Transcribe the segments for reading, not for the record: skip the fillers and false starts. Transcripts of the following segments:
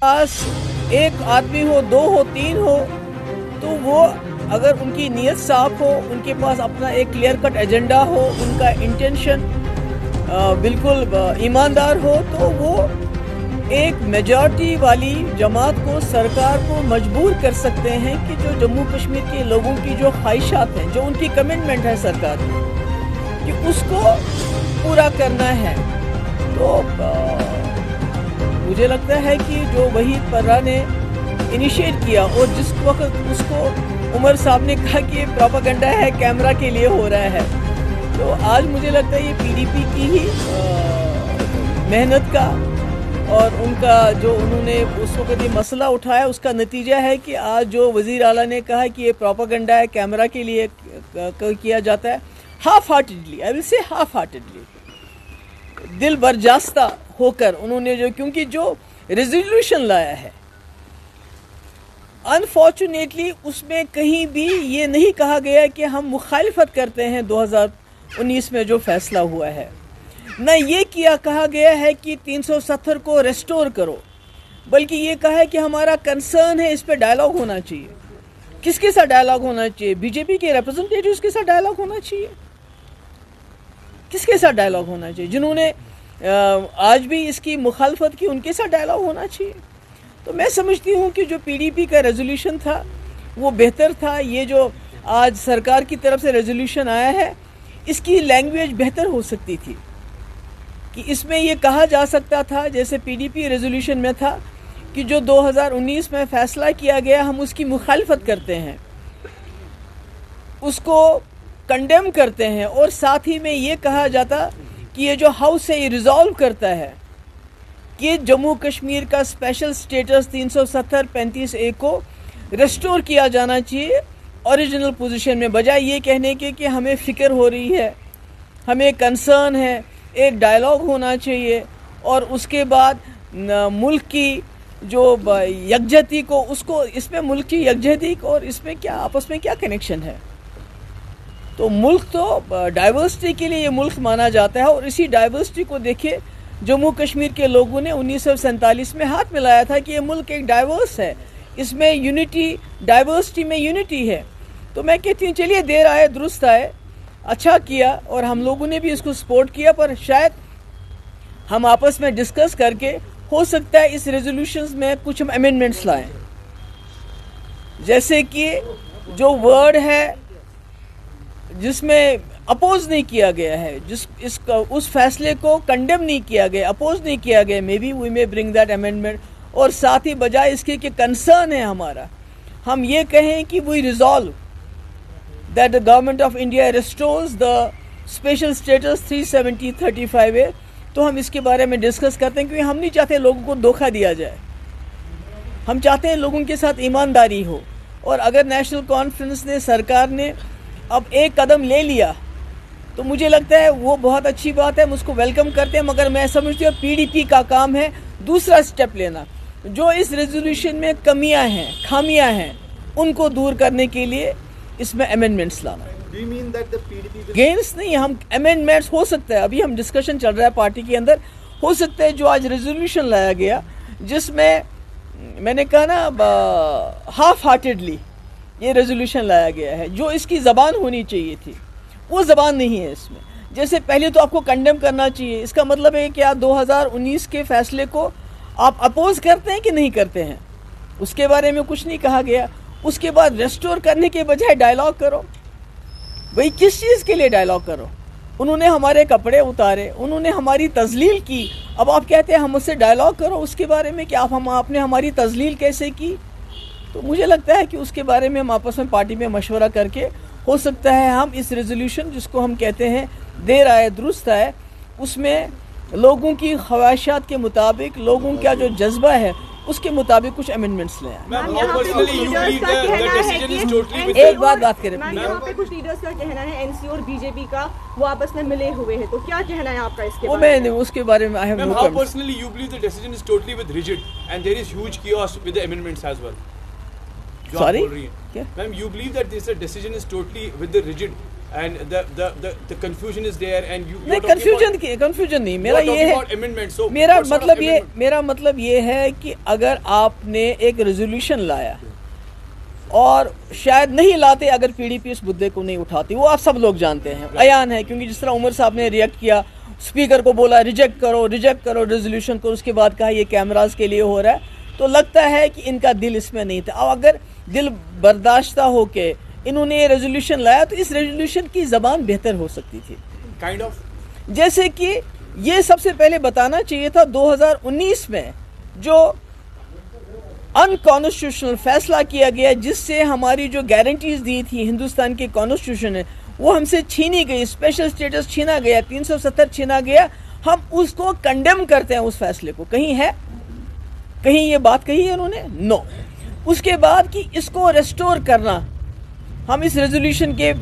पास एक आदमी हो, दो हो, तीन हो, तो वो अगर उनकी नीयत साफ हो, उनके पास अपना एक क्लियर कट एजेंडा हो, उनका इंटेंशन बिल्कुल ईमानदार हो, तो वो एक मेजॉरिटी वाली जमात को, सरकार को मजबूर कर सकते हैं कि जो जम्मू कश्मीर के लोगों की जो ख्वाहिशात हैं, जो उनकी कमिटमेंट है सरकार की, कि उसको पूरा करना है। तो मुझे लगता है कि जो वहीद पर्रा ने इनिशिएट किया और जिस वक्त उसको उमर साहब ने कहा कि ये प्रोपेगेंडा है, कैमरा के लिए हो रहा है, तो आज मुझे लगता है ये पीडीपी की ही मेहनत का और उनका जो उन्होंने उस वक्त ये मसला उठाया, उसका नतीजा है कि आज जो वज़ीर आला ने कहा कि ये प्रोपेगेंडा है, कैमरा के लिए किया जाता है, half heartedly, I will say half heartedly, दिल बर्जास्ता होकर उन्होंने जो, क्योंकि जो रेजोल्यूशन लाया है, अनफॉर्चुनेटली उसमें कहीं भी ये नहीं कहा गया कि हम मुखालिफत करते हैं 2019 में जो फैसला हुआ है, न ये कहा गया है कि 370 को रेस्टोर करो, बल्कि ये कहा है कि हमारा कंसर्न है, इस पे डायलॉग होना चाहिए। किसके साथ डायलॉग होना चाहिए? बीजेपी के रिप्रेजेंटेटिव्स के साथ डायलॉग होना चाहिए। किसके साथ डायलॉग होना चाहिए? जिन्होंने आज भी इसकी मुखालफत की, उनके साथ डायलॉग होना चाहिए। तो मैं समझती हूँ कि जो पीडीपी का रेजोल्यूशन था वो बेहतर था। ये जो आज सरकार की तरफ से रेजोल्यूशन आया है, इसकी लैंग्वेज बेहतर हो सकती थी कि इसमें ये कहा जा सकता था, जैसे पीडीपी रेजोल्यूशन में था, कि जो 2019 में फ़ैसला किया गया हम उसकी मुखालफत करते हैं, उसको कंडेम करते हैं, और साथ ही में ये कहा जाता कि ये जो हाउस है ये रिजॉल्व करता है कि जम्मू कश्मीर का स्पेशल स्टेटस 370-35A को रेस्टोर किया जाना चाहिए ओरिजिनल पोजीशन में, बजाय ये कहने के कि हमें फ़िक्र हो रही है, हमें कंसर्न है, एक डायलॉग होना चाहिए, और उसके बाद मुल्क की जो यकजहती को, उसको, इसमें मुल्क की यकजहती और इसमें क्या आपस में क्या कनेक्शन है? तो मुल्क तो डाइवर्सिटी के लिए ये मुल्क माना जाता है, और इसी डाइवर्सिटी को देखिए जम्मू कश्मीर के लोगों ने 1947 में हाथ मिलाया था कि ये मुल्क एक डाइवर्स है, इसमें यूनिटी, डाइवर्सिटी में यूनिटी है। तो मैं कहती हूँ चलिए देर आए दुरुस्त आए, अच्छा किया, और हम लोगों ने भी इसको सपोर्ट किया, पर शायद हम आपस में डिस्कस करके हो सकता है इस रेजोल्यूशंस में कुछ हम अमेंडमेंट्स लाएं, जैसे कि जो वर्ड है जिसमें अपोज नहीं किया गया है, उस फैसले को कंडेम नहीं किया गया, अपोज नहीं किया गया, maybe we may bring that amendment, और साथ ही बजाय इसके कि कंसर्न है हमारा, हम ये कहें कि we resolve that the government of India restores the special status 370-35A, तो हम इसके बारे में डिस्कस करते हैं, क्योंकि हम नहीं चाहते लोगों को धोखा दिया जाए, हम चाहते हैं लोगों के साथ ईमानदारी हो। और अगर नेशनल कॉन्फ्रेंस ने, सरकार ने अब एक कदम ले लिया, तो मुझे लगता है वो बहुत अच्छी बात है, हम उसको वेलकम करते हैं, मगर मैं समझती हूँ पीडीपी का काम है दूसरा स्टेप लेना, जो इस रेजोल्यूशन में कमियाँ हैं, खामियाँ हैं, उनको दूर करने के लिए इसमें अमेंडमेंट्स लाना। गेंस नहीं, हम अमेंडमेंट्स हो सकता है, अभी हम डिस्कशन चल रहा है पार्टी के अंदर, हो सकता है जो आज रेजोल्यूशन लाया गया, जिसमें मैंने कहा ना हाफ हार्टेडली ये रेजोल्यूशन लाया गया है, जो इसकी ज़बान होनी चाहिए थी वो ज़बान नहीं है इसमें। जैसे पहले तो आपको कंडेम करना चाहिए, इसका मतलब है कि आप 2019 के फैसले को आप अपोज करते हैं कि नहीं करते हैं, उसके बारे में कुछ नहीं कहा गया। उसके बाद रेस्टोर करने के बजाय डायलॉग करो, भाई किस चीज़ के लिए डायलॉग करो? उन्होंने हमारे कपड़े उतारे, उन्होंने हमारी तजलील की, अब आप कहते हैं हम उससे डायलॉग करो उसके बारे में कि आपने हमारी तजलील कैसे की? तो मुझे लगता है कि उसके बारे में हम आपस में पार्टी में मशवरा करके, हो सकता है हम इस रेजोल्यूशन, जिसको हम कहते हैं देर आए दुरुस्त आए, उसमें लोगों की ख्वाहिशात के मुताबिक, लोगों का जो जज्बा है उसके मुताबिक कुछ अमेंडमेंट्स ले आए। एक बात करें, यहाँ पे कुछ लीडर्स का कहना है, एनसी और बीजेपी का, वो आपस में मिले हुए हैं, तो क्या कहना है आपका इसके बारे में? उसके बारे में I have no comment. Personally, you believe the decision is totally with rigid and there is huge chaos with the amendments as well. Sorry? Ma'am, you believe that this decision is totally with the rigid and the confusion is there, and you नहीं, confusion नहीं, मेरा ये है, amendments. So मेरा what sort of मतलब ये amendment? मेरा मतलब ये है कि अगर आपने एक रेजोल्यूशन लाया और शायद नहीं लाते अगर पीडीपी इस मुद्दे को नहीं उठाती, वो आप सब लोग जानते हैं, अयान है, क्योंकि जिस तरह उमर साहब ने रिएक्ट किया, स्पीकर को बोला रिजेक्ट करो रेजोल्यूशन को, उसके बाद कहा ये कैमरास के लिए हो रहा है, तो लगता है कि इनका दिल इसमें नहीं था। अब अगर दिल बर्दाश्ता होके इन्होंने ये रेजोल्यूशन लाया तो इस रेजोल्यूशन की ज़बान बेहतर हो सकती थी, Kind of. जैसे कि ये सबसे पहले बताना चाहिए था 2019 में जो अनकॉन्स्टिट्यूशनल फैसला किया गया, जिससे हमारी जो गारंटीज दी थी हिंदुस्तान के कॉन्स्टिट्यूशन ने, वो हमसे छीनी गई, स्पेशल स्टेटस छीना गया, 370 छीना गया, हम उसको कंडेम करते हैं उस फैसले को। कहीं है, कहीं ये बात कही है उन्होंने? नो। उसके बाद कि इसको रेस्टोर करना, हम इस रेजोल्यूशन के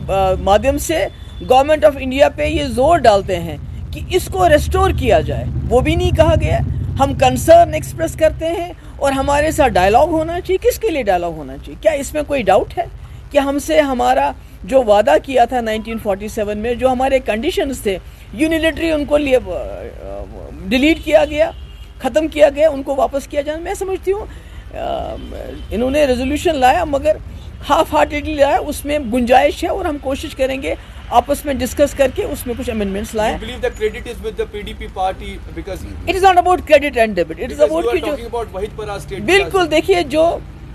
माध्यम से गवर्नमेंट ऑफ इंडिया पे ये जोर डालते हैं कि इसको रेस्टोर किया जाए, वो भी नहीं कहा गया। हम कंसर्न एक्सप्रेस करते हैं और हमारे साथ डायलॉग होना चाहिए। किसके लिए डायलॉग होना चाहिए? क्या इसमें कोई डाउट है कि हमसे हमारा जो वादा किया था 1947 में, जो हमारे कंडीशंस थे, यूनिलेटरी उनको लिए डिलीट किया गया, ख़त्म किया गया, उनको वापस किया जाए? मैं समझती हूँ इन्होंने रेजोल्यूशन लाया मगर हाफ हार्टेडली लाया, उसमें गुंजाइश है और हम कोशिश करेंगे आपस में डिस्कस करके उसमें कुछ अमेंडमेंट्स लाएं। You believe the credit is with the PDP party because it is not about credit and debit, it is about कि जो वहीद परा स्टेट, बिल्कुल देखिए, जो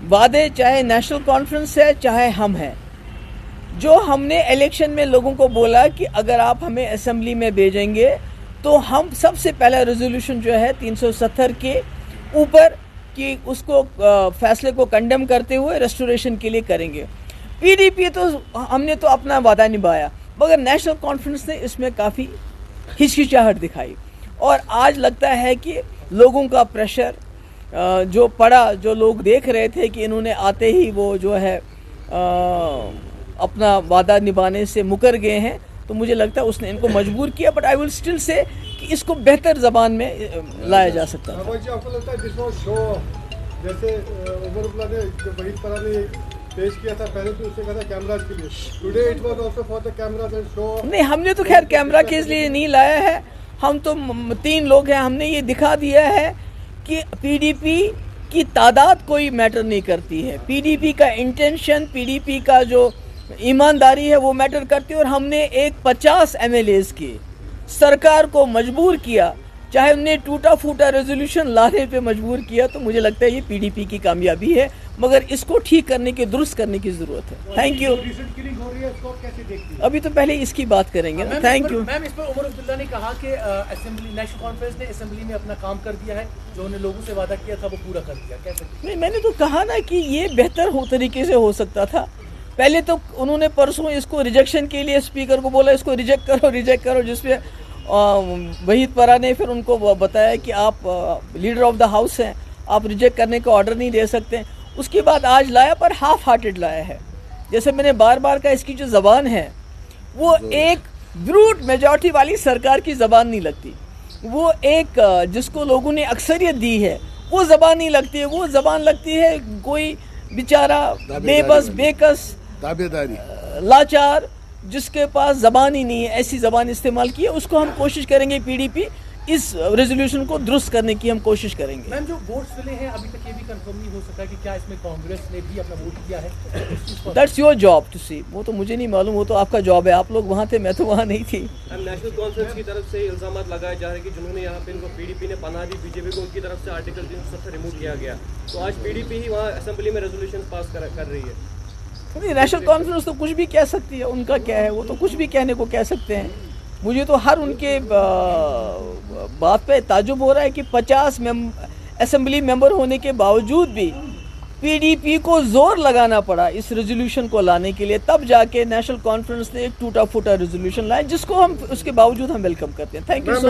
वादे चाहे नेशनल कॉन्फ्रेंस है चाहे हम हैं, जो हमने इलेक्शन में लोगों को बोला कि अगर आप हमें असेंबली में भेजेंगे तो हम सबसे पहला रेजोल्यूशन जो है 370 के ऊपर कि उसको फैसले को कंडेम करते हुए रेस्टोरेशन के लिए करेंगे। पीडीपी तो हमने तो अपना वादा निभाया, मगर नेशनल कॉन्फ्रेंस ने इसमें काफ़ी हिचकिचाहट दिखाई और आज लगता है कि लोगों का प्रेशर जो पड़ा, जो लोग देख रहे थे कि इन्होंने आते ही वो जो है अपना वादा निभाने से मुकर गए हैं, तो मुझे लगता है उसने इनको मजबूर किया। But I will still say कि इसको बेहतर ज़बान में लाया जा सकता है। आपको लगता है जिसको शो जैसे उमर ने जो वहीद परा ने पेश किया था, पहले तो उसने कहा था कैमराज के लिए, today it was also for the cameras and show? नहीं, हमने तो खैर कैमरा के लिए नहीं लाया है, हम तो 3 लोग हैं, हमने ये दिखा दिया है कि पीडीपी की तादाद कोई मैटर नहीं करती है, पीडीपी का इंटेंशन, पीडीपी का जो ईमानदारी है वो मैटर करती है। और हमने एक 50 MLAs की सरकार को मजबूर किया, चाहे उन्हें टूटा फूटा रेजोल्यूशन लाने पे मजबूर किया, तो मुझे लगता है ये पीडीपी की कामयाबी है, मगर इसको ठीक करने की, दुरुस्त करने की ज़रूरत है। Thank you. अभी तो पहले इसकी बात करेंगे ना। Thank you ma'am. इस पर उमर अब्दुल्ला ने कहा कि असेंबली, नेशनल कॉन्फ्रेंस ने असेंबली में अपना काम कर दिया है, जो उन्हें लोगों से वादा किया था वो पूरा कर दिया, कैसे? नहीं, मैंने तो कहा ना कि ये बेहतर तरीके से हो सकता था। पहले तो उन्होंने परसों इसको रिजेक्शन के लिए स्पीकर को बोला इसको रिजेक्ट करो, जिसपे वहीद परा ने फिर उनको बताया कि आप लीडर ऑफ द हाउस हैं, आप रिजेक्ट करने का ऑर्डर नहीं दे सकते। उसके बाद आज लाया, पर हाफ हार्टेड लाया है। जैसे मैंने बार बार कहा, इसकी जो ज़बान है वो एक ब्रूट मेजॉरिटी वाली सरकार की ज़बान नहीं लगती, वो एक जिसको लोगों ने अक्सरियत दी है वो ज़बान नहीं लगती है। वो ज़बान लगती है कोई बेचारा बेबस, बेकस, लाचार, जिसके पास ज़बान ही नहीं है, ऐसी ज़बान इस्तेमाल की है। उसको हम कोशिश करेंगे, पीडीपी इस रेजोल्यूशन को दुरुस्त करने की हम कोशिश करेंगे। मैम, जो वोट्स मिले हैं अभी तक ये भी कंफर्म नहीं हो सका कि क्या इसमें कांग्रेस ने भी अपना वोट किया है? दैट्स योर जॉब टू सी, वो तो मुझे नहीं मालूम, वो तो आपका जॉब है, आप लोग वहाँ थे, मैं तो वहाँ नहीं थी। नेशनल कॉन्फ्रेंस की तरफ से इल्जाम लगाए जा रहे हैं कि जिन्होंने यहाँ पे इनको पीडीपी ने पनाह दी, बीजेपी को उनकी तरफ से आर्टिकल 370 रिमूव किया गया, तो आज पीडीपी ही वहाँ असेंबली में रेजोल्यूशन पास कर रही है। नहीं, नेशनल कॉन्फ्रेंस तो कुछ भी कह सकती है, उनका क्या है, वो तो कुछ भी कहने को कह सकते हैं। मुझे तो हर उनके बात पे ताजुब हो रहा है कि 50 असेंबली मेंबर होने के बावजूद भी पीडीपी को जोर लगाना पड़ा इस रेजोल्यूशन को लाने के लिए, तब जाके नेशनल कॉन्फ्रेंस ने एक टूटा फूटा रेजोल्यूशन लाया, जिसको हम उसके बावजूद हम वेलकम करते हैं। Thank you.